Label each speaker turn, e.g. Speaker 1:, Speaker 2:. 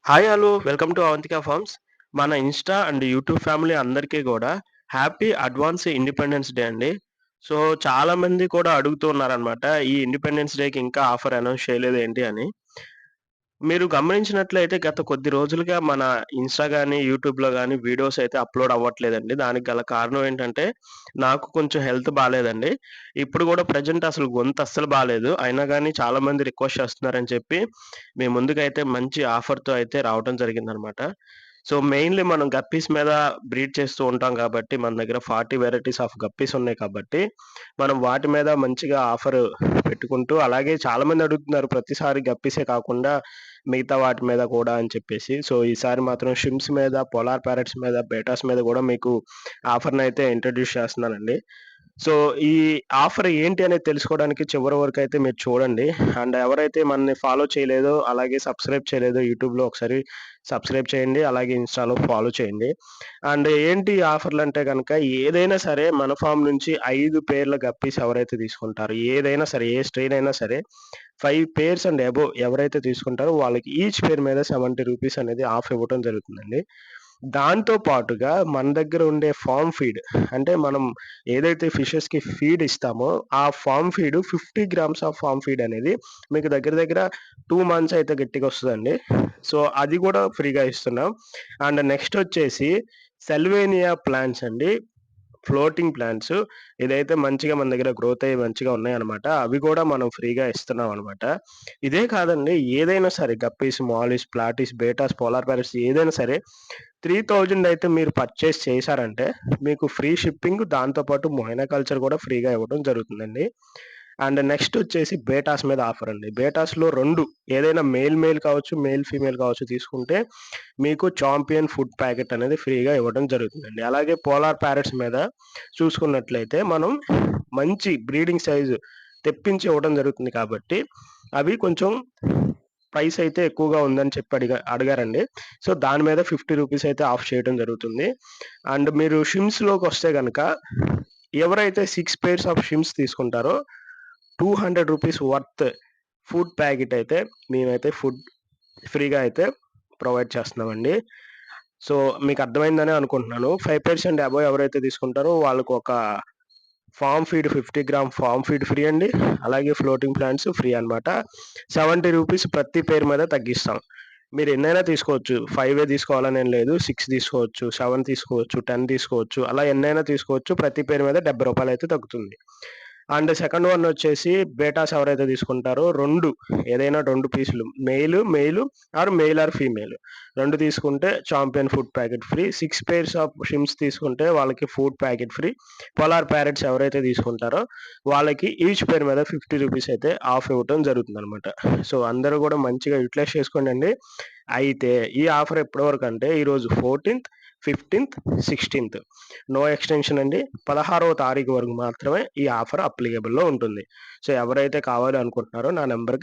Speaker 1: Hi hello! Welcome to Avantika farms. మన insta and YouTube family అందరికీ గూడా హ్యాపీ అడ్వాన్స్ ఇండిపెండెన్స్ డే అండి. So, చాలామంది కూడా అడుగుతూ ఉన్నారనమాట. ఈ ఇండిపెండెన్స్ డేకి ఇంకా ఆఫర్ అనౌన్స్ చేయలేదేంటి అని. మీరు గమనించినట్లయితే గత కొద్ది రోజులుగా మన ఇన్‌స్టా గాని, యూట్యూబ్‌లో గాని వీడియోస్ అయితే అప్‌లోడ్ అవ్వట్లేదండి. దానికి గల కారణం ఏంటంటే, నాకు కొంచెం హెల్త్ బాలేదండి. ఇప్పుడు గూడా ప్రెజెంట్ అసలు గొంతు అస్సలు బాలేదు. అయినా గాని చాలామంది రిక్వెస్ట్ చేస్తున్నారని చెప్పి, మీ ముందుకైతే మంచి ఆఫర్‌తో అయితే రావటం జరిగిందనమాట. సో, మెయిన్‌లీ మనం గప్పీస్ మీద బ్రీడ్ చేస్తూ ఉంటాం కాబట్టి, మన దగ్గర 40 వెరైటీస్ ఆఫ్ గప్పీస్ ఉన్నాయి కాబట్టి, మనం వాటి మీద మంచిగా ఆఫర్ పెట్టుకుంటూ, అలాగే చాలామంది అడుగుతున్నారు ప్రతిసారి గప్పీసే కాకుండా మిగతా వాటి మీద కూడా అని చెప్పేసి. సో, ఈసారి మాత్రం షిమ్స్ మీద, పోలార్ ప్యారట్స్ మీద, బేటాస్ మీద గూడా మీకు ఆఫర్‌నయితే ఇంట్రొడ్యూస్ చేస్తున్నానండి. సో, ఈ ఆఫర్ ఏంటి అనేది తెలుసుకోవడానికి చివరి వరకైతే మీరు చూడండి. అండ్ ఎవరైతే మనల్ని ఫాలో చేయలేదో, అలాగే సబ్స్క్రైబ్ చేయలేదో యూట్యూబ్‌లో ఒకసారి సబ్స్క్రైబ్ చేయండి. అలాగే ఇన్‌స్టాలో ఫాలో చేయండి. అండ్ ఏంటి ఆఫర్‌లంటే గనక ఏదైనా సరే మన ఫార్మ్ నుంచి 5 పేర్ల గప్పీస్ ఎవరైతే తీసుకుంటారో, ఏదైనా సరే, ఏ స్ట్రెయిన్ అయినా సరే 5 పేర్స్ అండ్ అబోవ్ ఎవరైతే తీసుకుంటారో వాళ్ళకి ఈచ్ పేర్ మీద రూ. 70 అనేది ఆఫ్ ఇవ్వటం జరుగుతుందండి. దాంతో పాటుగా మన దగ్గర ఉండే ఫార్మ్ ఫీడ్ అంటే మనం ఏదైతే ఫిషెస్‌కి ఫీడ్ ఇస్తామో, ఆ farm feed 50 grams of farm feed అనేది మీకు దగ్గర దగ్గర 2 మంత్స్ అయితే గట్టిగొస్తదండి. సో, అది గూడా ఫ్రీగా ఇస్తున్నాం. అండ్ నెక్స్ట్ వచ్చేసి సెల్వేనియా ప్లాంట్స్ అండి. ఫ్లోటింగ్ ప్లాంట్స్ ఇదైతే మంచిగా మన దగ్గర గ్రోత్ అయ్యి మంచిగా ఉన్నాయన్నమాట. అవి కూడా మనం ఫ్రీగా ఇస్తున్నామనమాట. ఇదే కాదండి ఏదైనా సరే guppies, mollies, platies, bettas, polar parrots ఏదైనా సరే 3000 అయితే మీరు పర్చేస్ చేశారంటే మీకు ఫ్రీ షిప్పింగ్ దాంతో పాటు మొహైనా కల్చర్ కూడా ఫ్రీగా ఇవ్వడం జరుగుతుందండి. అండ్ నెక్స్ట్ వచ్చేసి బేటాస్ మీద ఆఫర్ అండి. బేటాస్‌లో 2 ఏదైనా మేల్ కావచ్చు, ఫీమేల్ కావచ్చు తీసుకుంటే మీకు చాంపియన్ ఫుడ్ ప్యాకెట్ అనేది ఫ్రీగా ఇవ్వడం జరుగుతుందండి. అలాగే పోలార్ ప్యారట్స్ మీద చూసుకున్నట్లయితే మనం మంచి బ్రీడింగ్ సైజ్ తెప్పించి ఇవ్వడం జరుగుతుంది కాబట్టి, అవి కొంచెం ప్రైస్ అయితే ఎక్కువగా ఉందని చెప్పి అడిగారండి. సో, దాని మీద రూ. 50 అయితే ఆఫ్ చేయడం జరుగుతుంది. అండ్ మీరు షిమ్స్‌లోకొస్తే గనక ఎవరైతే 6 పెయిర్స్ ఆఫ్ షిమ్స్ తీసుకుంటారో రూ. 200 వర్త్ ఫుడ్ ప్యాకెట్ అయితే మేమైతే ఫుడ్ ఫ్రీగా అయితే ప్రొవైడ్ చేస్తున్నామండి. సో, మీకు అర్థమైందనే అనుకుంటున్నాను. 5% అబోవ్ ఎవరైతే తీసుకుంటారో వాళ్ళకొక farm feed 50 gram farm feed free అండి. అలాగే ఫ్లోటింగ్ ప్లాంట్స్ ఫ్రీ అనమాట. రూ. 70 ప్రతి పేరు మీద తగ్గిస్తాం. మీరు ఎన్నైనా తీసుకోవచ్చు. 5 తీసుకోవాలనేం లేదు. 6 తీసుకోవచ్చు, 7 తీసుకోవచ్చు, 10 తీసుకోవచ్చు. అలా ఎన్నైనా తీసుకోవచ్చు. ప్రతి పేరు మీద రూ. 70 అయితే తగ్గుతుంది. అండ్ సెకండ్ వన్ వచ్చేసి బేటాస్ ఎవరైతే తీసుకుంటారో 2 ఏదైనా 2 పీసులు మెయిల్ ఆర్ ఫీమేల్ 2 తీసుకుంటే champion food packet free. 6 pairs of షిమ్స్ తీసుకుంటే వాళ్ళకి food packet free. Polar parrots ఎవరైతే తీసుకుంటారో వాళ్ళకి ఈచ్ పేర్ మీద రూ. 50 అయితే ఆఫ్ ఇవ్వటం జరుగుతుందనమాట. సో, అందరూ గూడా మంచిగా యుటిలైజ్ చేసుకోండండి. అయితే ఈ ఆఫర్ ఎప్పటి వరకంటే ఈరోజు 14థ్, 15థ్, 16థ్ నో ఎక్స్‌టెన్షన్ అండి. 16వ తారీఖు వరకు మాత్రమే ఈ ఆఫర్ అప్లికేబుల్‌లో ఉంటుంది. సో, ఎవరైతే కావాలి అనుకుంటున్నారో నా నంబర్‌కి